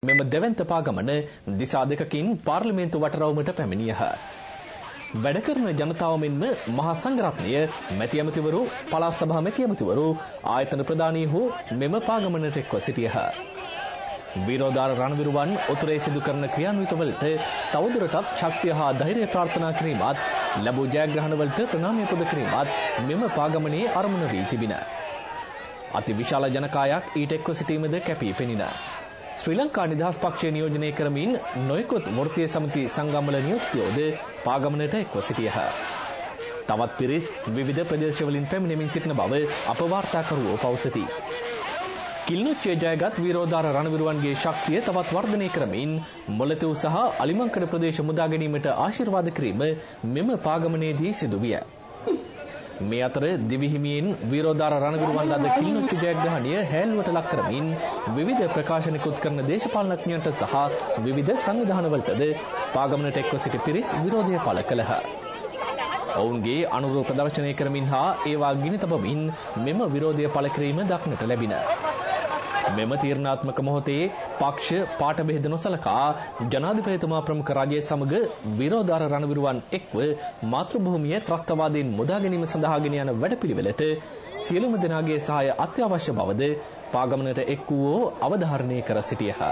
මෙම දෙවන්ත පාගමන දිසා දෙකකින් පාර්ලිමේන්තු වටරවුමට පැමිණියහ. වැඩ කරන ජනතාව මෙන්ම මහා සංඝරත්නය, මැති ඇමතිවරු, පළාත් සභා මැති ඇමතිවරු, ආයතන ප්‍රධානීහු මෙම පාගමනට එක්ව සිටියහ. විරෝධාර රණවිරුවන් උතුරේ සිදු කරන ක්‍රියාන්විතවලට තවදුරටත් ශක්තිය හා ධෛර්යය ප්‍රාර්ථනා කිරීමත්, ලැබූ ජයග්‍රහණවලට ප්‍රණාමය පුද කිරීමත් මෙම පාගමනේ අරමුණ වී තිබින. අති විශාල ජනකායක් ඊට එක්ව සිටීමද කැපී පෙනින. ශ්‍රී ලංකා නිදහස් පක්ෂය නියෝජනය කරමින් නොයෙකුත් වෘත්තීය සමිති සංගම්වල නියුක්තයෝද පාගමනට එක්ව සිටියහ. තවත් පිරිස් විවිධ ප්‍රදේශවලින් පැමිණෙමින් සිටින බව අප වාර්තාකරුවෝ පවසති. කිලිනොච්චිය ජයගත් විරෝධාර රණවිරුවන්ගේ ශක්තිය තවත් වර්ධනය කරමින් මොළතෙව් සහ අලිමංකඩ ප්‍රදේශ මුදා ගැනීමට ආශිර්වාද කිරීම මෙම පාගමනේදී සිදු විය. මේ අතර දිවිහිමියෙන් විරෝධාර රණවිරුවන් ලද කිලිනොච්චි ජයග්‍රහණය හැල්ලුවට ලක් කරමින් විවිධ ප්‍රකාශනකුත් කරන දේශපාලනඥයන්ට සහ විවිධ සංවිධානවලටද පාගමනට එක්ව සිටි පිරිස් විරෝධය පළ කළහ. ඔවුන්ගේ අනුරූප ප්‍රදර්ශනය කරමින් හා ඒවා ගිනි තබමින් මෙම විරෝධය පළ කිරීම දක්නට ලැබින. මෙම තීරණාත්මක මොහොතේ පක්ෂ පාට බෙහෙද නොසලකා ජනාධිපතිතුමා ප්‍රමුඛ රජය සමග විරෝධාර රණවිරුවන් එක්ව මාතෘභූමිය ත්‍රස්තවාදයෙන් මුදා ගැනීම සඳහා ගෙන යන වැඩපිළිවෙලට සියලුම දෙනාගේ සහාය අත්‍යවශ්‍ය බවද පාගමනට එක් වූ අවධාරණය කර සිටියහ.